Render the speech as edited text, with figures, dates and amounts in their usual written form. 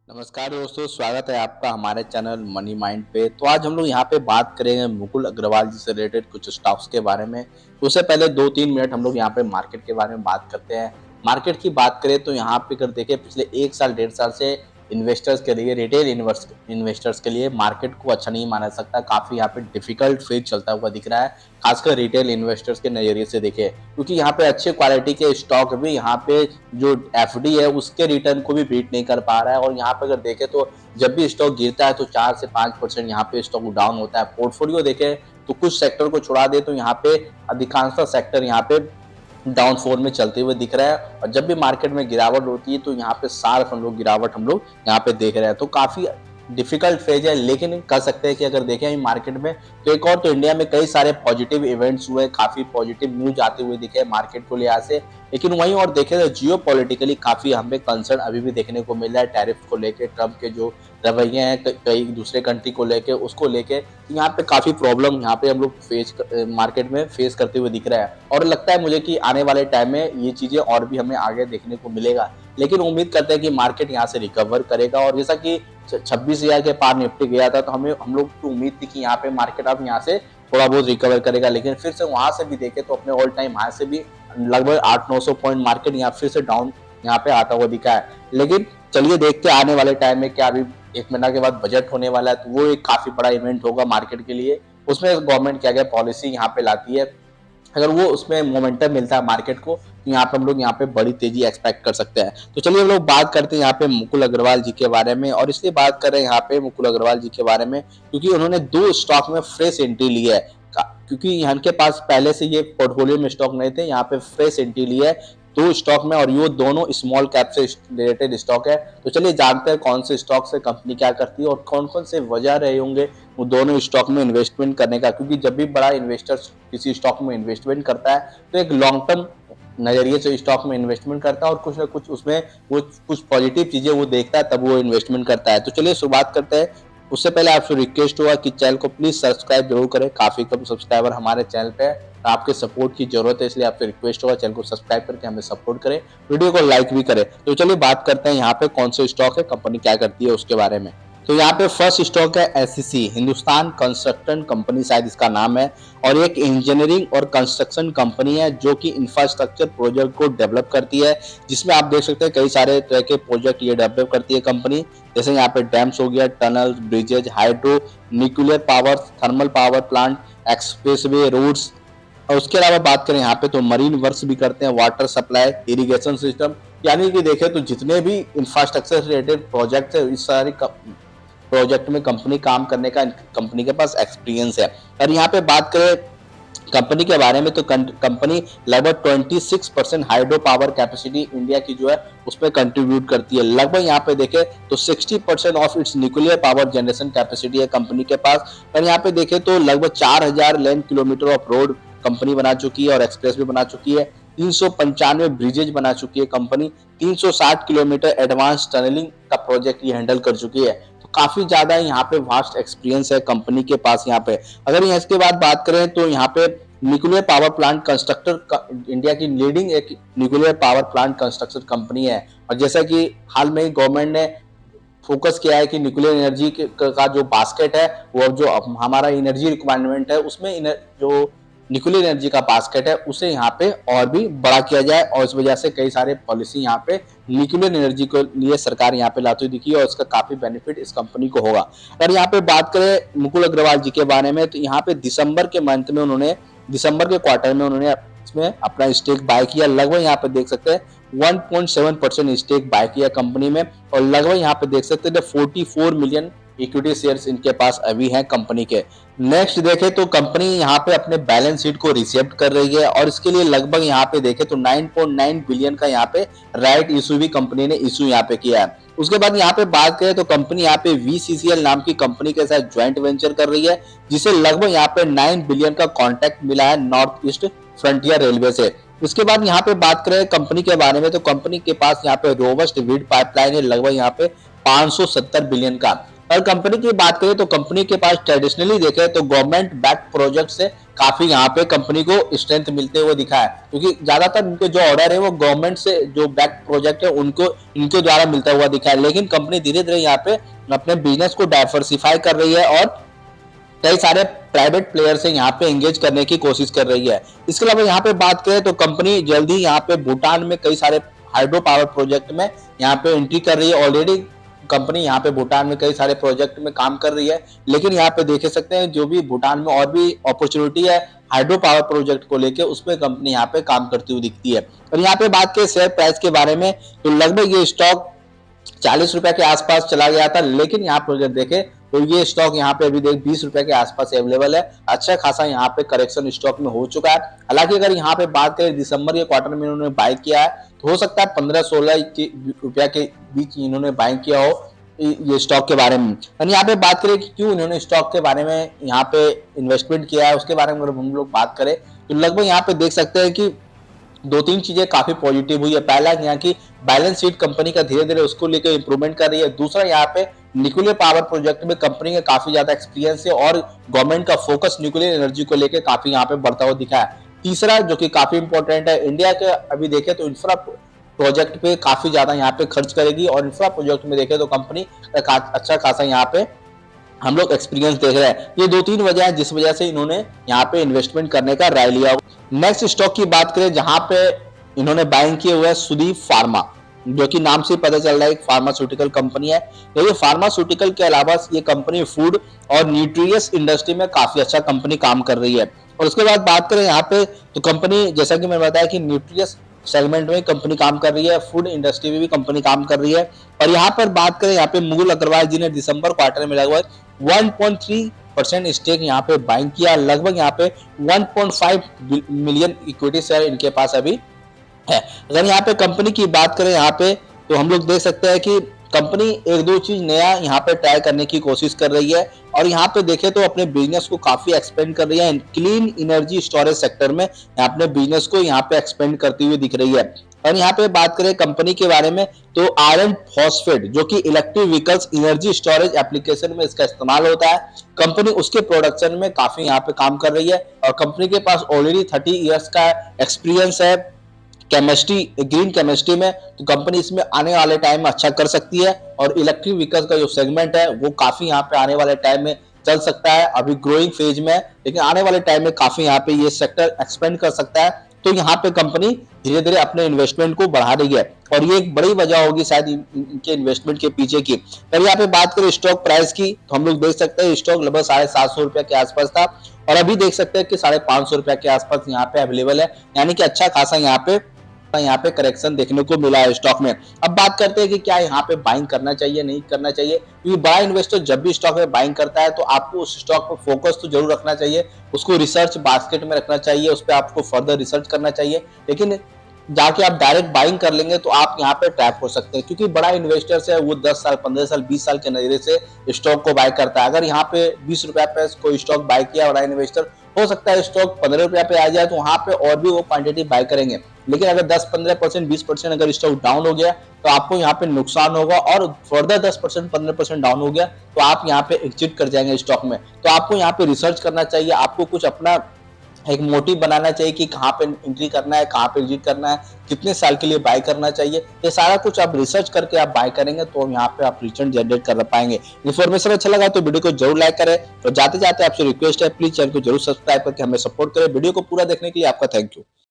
नमस्कार दोस्तों, स्वागत है आपका हमारे चैनल मनी माइंड पे। तो आज हम लोग यहाँ पे बात करेंगे मुकुल अग्रवाल जी से रिलेटेड कुछ स्टॉक्स के बारे में। तो उससे पहले 2-3 मिनट हम लोग यहाँ पे मार्केट के बारे में बात करते हैं। मार्केट की बात करें तो यहाँ पे अगर देखें पिछले 1 साल, 1.5 साल से इन्वेस्टर्स के लिए, रिटेल इन्वेस्टर्स के लिए मार्केट को अच्छा नहीं माना सकता। काफ़ी यहाँ पे डिफिकल्ट फेज चलता हुआ दिख रहा है, खासकर रिटेल इन्वेस्टर्स के नज़रिए से देखें। क्योंकि यहाँ पे अच्छे क्वालिटी के स्टॉक भी यहाँ पे जो एफडी है उसके रिटर्न को भी बीट नहीं कर पा रहा है। और यहाँ पे अगर देखें तो जब भी स्टॉक गिरता है तो 4 से 5% यहाँ पे स्टॉक डाउन होता है। पोर्टफोलियो देखें तो कुछ सेक्टर को छुड़ा दे तो यहाँ पे अधिकांशतः सेक्टर यहाँ पे डाउनफॉल में चलते हुए दिख रहा है। और जब भी मार्केट में गिरावट होती है तो यहाँ पे सार्प हम लोग गिरावट हम लोग यहाँ पे देख रहे हैं। तो काफी डिफिकल्ट फेज है, लेकिन कह सकते हैं कि अगर देखें मार्केट में तो एक और तो इंडिया में कई सारे पॉजिटिव इवेंट्स हुए, काफी पॉजिटिव न्यूज आते हुए दिखे मार्केट को लिहाज से। लेकिन वहीं और देखें तो जियो पॉलिटिकली काफी हमें कंसर्न अभी भी देखने को मिल रहा है। टैरिफ को लेके, ट्रम्प के जो रवैये हैं कई दूसरे कंट्री को लेके, उसको लेके यहाँ पे काफी प्रॉब्लम यहाँ पे हम लोग मार्केट में फेस करते हुए दिख रहा है। और लगता है मुझे कि आने वाले टाइम में ये चीजें और भी हमें आगे देखने को मिलेगा। लेकिन उम्मीद करते हैं कि मार्केट यहाँ से रिकवर करेगा। और जैसा कि 26,000 के पार निफ्टी गया था तो हम लोग की उम्मीद थी कि यहाँ पे मार्केट अब यहाँ से थोड़ा बहुत रिकवर करेगा। लेकिन फिर से वहां से भी देखे तो अपने ऑल टाइम हाई से भी लगभग 800-900 पॉइंट मार्केट यहाँ फिर से डाउन यहाँ पे आता हुआ दिखा है। लेकिन चलिए देखते हैं आने वाले टाइम में क्या। अभी 1 महीना के बाद बजट होने वाला है तो वो एक काफी बड़ा इवेंट होगा मार्केट के लिए। उसमें गवर्नमेंट क्या क्या पॉलिसी यहाँ पे लाती है, अगर वो उसमें मोमेंटम मिलता है मार्केट को तो यहाँ पे हम लोग यहाँ पे बड़ी तेजी एक्सपेक्ट कर सकते हैं। तो चलिए हम लोग बात करते हैं यहाँ पे मुकुल अग्रवाल जी के बारे में। और इसलिए बात कर रहे हैं यहाँ पे मुकुल अग्रवाल जी के बारे में क्योंकि उन्होंने 2 स्टॉक में फ्रेश एंट्री ली है। क्योंकि यहाँ के पास पहले से ये पोर्टफोलियो में स्टॉक नहीं थे, यहाँ पे फ्रेश एंट्री ली है 2 स्टॉक में। और ये दोनों स्मॉल कैप से रिलेटेड स्टॉक है। तो चलिए जानते हैं कौन से स्टॉक से कंपनी क्या करती है और कौन कौन से वजह रहे होंगे वो दोनों स्टॉक में इन्वेस्टमेंट करने का। क्योंकि जब भी बड़ा इन्वेस्टर किसी स्टॉक में इन्वेस्टमेंट करता है तो एक लॉन्ग टर्म नजरिए से स्टॉक में इन्वेस्टमेंट करता है और कुछ ना कुछ उसमें वो कुछ पॉजिटिव चीजें वो देखता है तब वो इन्वेस्टमेंट करता है। तो चलिए शुरुआत करते हैं। उससे पहले आपसे रिक्वेस्ट हुआ कि चैनल को प्लीज सब्सक्राइब जरूर करें। काफी कम सब्सक्राइबर हमारे चैनल पे है, आपके सपोर्ट की जरूरत है, इसलिए आपसे रिक्वेस्ट होगा चैनल को सब्सक्राइब करके हमें सपोर्ट करें, वीडियो को लाइक भी करें। तो चलिए बात करते हैं यहाँ पे कौन से स्टॉक है, कंपनी क्या करती है उसके बारे में। तो यहाँ पे फर्स्ट स्टॉक है एससीसी, हिंदुस्तान कंस्ट्रक्शन कंपनी शायद इसका नाम है। और एक इंजीनियरिंग और कंस्ट्रक्शन कंपनी है जो कि इंफ्रास्ट्रक्चर प्रोजेक्ट को डेवलप करती है, जिसमें आप देख सकते हैं कई सारे तरह के प्रोजेक्ट ये डेवलप करती है कंपनी। जैसे यहाँ पे डैम्स हो गया, tunnel, bridges, hydro, nuclear power, thermal power plant, expressway, roads. और उसके अलावा बात करें यहाँ पे तो मरीन वर्क्स भी करते हैं, वाटर सप्लाई, इरिगेशन सिस्टम। यानी कि देखें तो जितने भी इंफ्रास्ट्रक्चर से रिलेटेड प्रोजेक्ट है इस सारी प्रोजेक्ट में कंपनी काम करने का कंपनी के पास एक्सपीरियंस है। और यहाँ पे बात करें कंपनी के बारे में तो कंपनी लगभग 26% हाइड्रो पावर कैपेसिटी इंडिया की जो है उसमें कंट्रीब्यूट करती है। लगभग यहाँ पे देखें तो 60% of its nuclear power generation capacity है कंपनी के पास। और यहाँ पे देखें तो लगभग 4,000 लेन किलोमीटर ऑफ रोड कंपनी बना चुकी है और एक्सप्रेस भी बना चुकी है। 395 ब्रिजेज बना चुकी है कंपनी। 360 किलोमीटर एडवांस टनलिंग का प्रोजेक्ट ये हैंडल कर चुकी है। तो काफी ज्यादा यहाँ पे वास्ट एक्सपीरियंस है कंपनी के पास। यहाँ पे अगर यहाँ इसके बाद बात करें तो यहाँ पे nuclear power plant constructor, India की लीडिंग एक nuclear power plant construction company है। और जैसा कि हाल में गवर्नमेंट ने फोकस किया है कि न्यूक्लियर एनर्जी का जो बास्केट है वो जो हमारा एनर्जी रिक्वायरमेंट है उसमें जो न्यूक्लियर एनर्जी का बास्केट है उसे यहाँ पे और भी बड़ा किया जाए। और इस वजह से कई सारे पॉलिसी यहाँ पे न्यूक्लियर एनर्जी के लिए सरकार यहाँ पे लाती हुई दिखी है और इसका काफी बेनिफिट इस कंपनी को होगा। अगर यहाँ पे बात करें मुकुल अग्रवाल जी के बारे में तो यहाँ पे दिसंबर के क्वार्टर में उन्होंने इसमें अपना स्टेक बाय किया। लगभग यहाँ पे देख सकते हैं 1.7% स्टेक बाय किया कंपनी में। और लगभग यहाँ पे देख सकते हैं 44 मिलियन इक्विटी शेयर्स इनके पास अभी हैं कंपनी के। नेक्स्ट देखें तो कंपनी यहाँ पे अपने बैलेंस शीट को रिसेप्ट कर रही है और इसके लिए लगभग यहाँ पे देखें तो 9.9 बिलियन का यहाँ पे राइट इशू भी कंपनी ने इशू यहाँ पे किया है। उसके बाद यहाँ पे बात करें तो कंपनी यहाँ पे VCCL नाम की कंपनी के साथ ज्वाइंट वेंचर कर रही है, जिसे लगभग यहाँ पे 9 बिलियन का कॉन्ट्रैक्ट मिला है नॉर्थ ईस्ट फ्रंटियर रेलवे से। उसके बाद यहाँ पे बात करें कंपनी के बारे में तो कंपनी के पास यहाँ पे रोबस्ट वीड पाइपलाइन है लगभग यहाँ पे 570 बिलियन का। और कंपनी की बात करें तो कंपनी के पास ट्रेडिशनली देखें तो गवर्नमेंट बैक प्रोजेक्ट से काफी यहाँ पे कंपनी को स्ट्रेंथ मिलते हुए दिखा है, क्योंकि ज्यादातर इनके जो ऑर्डर है वो गवर्नमेंट से जो बैक प्रोजेक्ट है उनको इनके द्वारा मिलता हुआ दिखा है। लेकिन कंपनी धीरे धीरे यहाँ पे अपने बिजनेस को डाइवर्सिफाई कर रही है और कई सारे प्राइवेट प्लेयर से यहाँ पे एंगेज करने की कोशिश कर रही है। इसके अलावा यहाँ पे बात करें तो कंपनी जल्दी यहाँ पे भूटान में कई सारे हाइड्रो पावर प्रोजेक्ट में यहाँ पे एंट्री कर रही है। ऑलरेडी कंपनी यहाँ पे भूटान में कई सारे प्रोजेक्ट में काम कर रही है, लेकिन यहाँ पे देख सकते हैं जो भी भूटान में और भी अपॉर्चुनिटी है हाइड्रो पावर प्रोजेक्ट को लेकर, उसमें कंपनी यहाँ पे काम करती हुई दिखती है। और यहाँ पे बात करें शेयर प्राइस के बारे में तो लगभग ये स्टॉक 40 रुपए के आसपास चला गया था, लेकिन यहाँ पर अगर देखें तो ये स्टॉक यहाँ पे अभी देख 20 रुपए के आसपास अवेलेबल है। अच्छा खासा यहाँ पे करेक्शन स्टॉक में हो चुका है। हालांकि अगर यहाँ पे बात करें दिसंबर के क्वार्टर में इन्होंने बाय किया है तो हो सकता है 15-16 रुपया के बीच इन्होंने बाय किया हो ये स्टॉक के बारे में। और यहाँ पे बात करें कि क्यों इन्होंने स्टॉक के बारे में यहाँ पे इन्वेस्टमेंट किया है, उसके बारे में अगर हम लोग बात करें तो लगभग यहाँ पे देख सकते हैं कि दो तीन चीजें काफी पॉजिटिव हुई है। पहला यहाँ की बैलेंस शीट कंपनी का धीरे धीरे उसको लेकर इंप्रूवमेंट कर रही है। दूसरा यहाँ पे न्यूक्लियर पावर प्रोजेक्ट में कंपनी का काफी ज्यादा एक्सपीरियंस है और गवर्नमेंट का फोकस न्यूक्लियर एनर्जी को लेकर काफी यहाँ पे बढ़ता हुआ दिखा है। तीसरा जो कि काफी इंपॉर्टेंट है, इंडिया के अभी देखें तो इंफ्रा प्रोजेक्ट पे काफी ज्यादा यहाँ पे खर्च करेगी और इंफ्रा प्रोजेक्ट में देखें तो कंपनी अच्छा खासा यहाँ पे हम लोग एक्सपीरियंस देख रहे हैं। ये दो तीन वजह है जिस वजह से इन्होंने यहाँ पे इन्वेस्टमेंट करने का राय लिया। नेक्स्ट स्टॉक की बात करें जहां पे इन्होंने बाइंग किए हुए सुदीप फार्मा, जो कि नाम से पता चल रहा है एक फार्मास्यूटिकल कंपनी है। ये फार्मास्यूटिकल के अलावा ये कंपनी फूड और न्यूट्रियस इंडस्ट्री में काफी अच्छा कंपनी काम कर रही है। और उसके बाद बात करें यहाँ पे तो कंपनी जैसा कि मैंने बताया कि न्यूट्रियस सेगमेंट में कंपनी काम कर रही है, फूड इंडस्ट्री में भी कंपनी काम कर रही है। और यहाँ पर बात करें यहाँ पे मुकुल अग्रवाल जी ने दिसंबर क्वार्टर में लगभग 1.3% स्टेक यहाँ पे बाइंग किया। लगभग यहाँ पे 1.5 मिलियन इक्विटी शेयर इनके पास अभी है। अगर यहाँ पे कंपनी की बात करें यहाँ पे तो हम लोग देख सकते हैं कि कंपनी एक दो चीज नया यहाँ पे ट्राई करने की कोशिश कर रही है और यहाँ पे देखें तो अपने बिजनेस को काफी एक्सपेंड कर रही है। क्लीन एनर्जी स्टोरेज सेक्टर में अपने बिजनेस को यहाँ पे एक्सपेंड करती हुई दिख रही है। और यहाँ पे बात करें कंपनी के बारे में तो आयरन फॉस्फेट जो कि electric vehicles energy storage application में इसका इस्तेमाल होता है, कंपनी उसके प्रोडक्शन में काफी यहाँ पे काम कर रही है। और कंपनी के पास ऑलरेडी 30 ईयर्स का एक्सपीरियंस है केमिस्ट्री ग्रीन केमिस्ट्री में, तो कंपनी इसमें आने वाले टाइम में अच्छा कर सकती है। और इलेक्ट्रिक व्हीकल्स का जो सेगमेंट है वो काफी यहाँ पे आने वाले टाइम में चल सकता है, अभी ग्रोइंग फेज में, लेकिन आने वाले टाइम में काफी यहाँ पे ये सेक्टर एक्सपेंड कर सकता है। तो यहाँ पे कंपनी धीरे धीरे अपने इन्वेस्टमेंट को बढ़ा रही है और ये एक बड़ी वजह होगी शायद इनके इन्वेस्टमेंट के पीछे की। पर यहाँ पे बात करें स्टॉक प्राइस की तो हम लोग देख सकते हैं स्टॉक लगभग 750 रुपए के आसपास था और अभी देख सकते हैं कि 550 रुपए के आसपास यहाँ पे अवेलेबल है, यानी कि अच्छा खासा यहाँ पे करेक्शन देखने को मिला है स्टॉक में। अब बात करते हैं कि क्या यहाँ पे बाइंग करना चाहिए नहीं करना चाहिए, क्योंकि बड़ा इन्वेस्टर जब भी स्टॉक में बाइंग करता है तो आपको उस स्टॉक पर फोकस तो जरूर रखना चाहिए, उसको रिसर्च बास्केट में रखना चाहिए, उस पर आपको फर्दर रिसर्च करना चाहिए। लेकिन जाके आप डायरेक्ट बाइंग कर लेंगे तो आप यहाँ पे ट्रैप हो सकते हैं, क्योंकि बड़ा इन्वेस्टर है वो 10 साल 15 साल 20 साल के नजरिए से स्टॉक को बाय करता है। अगर यहाँ पे 20 रुपया पे कोई स्टॉक बाय किया बड़ा इन्वेस्टर, हो सकता है स्टॉक 15 रुपया पे आ जाए तो वहां पे और भी वो क्वांटिटी बाय करेंगे। लेकिन अगर 10-15% 20% अगर स्टॉक डाउन हो गया तो आपको यहाँ पे नुकसान होगा और फर्दर 10% 15% डाउन हो गया तो आप यहाँ पे एग्जिट कर जाएंगे स्टॉक में। तो आपको यहाँ पे रिसर्च करना चाहिए, आपको कुछ अपना एक मोटिव बनाना चाहिए कि कहाँ पे एंट्री करना है, कहाँ पे एग्जिट करना है, कितने साल के लिए बाय करना चाहिए। ये सारा कुछ आप रिसर्च करके आप बाय करेंगे तो यहाँ पे आप रिटर्न जनरेट कर पाएंगे। इन्फॉर्मेशन अच्छा लगा तो वीडियो को जरूर लाइक करें और जाते जाते आपसे रिक्वेस्ट है प्लीज चैनल को जरूर सब्सक्राइब करके हमें सपोर्ट करें। वीडियो को पूरा देखने के लिए आपका थैंक यू।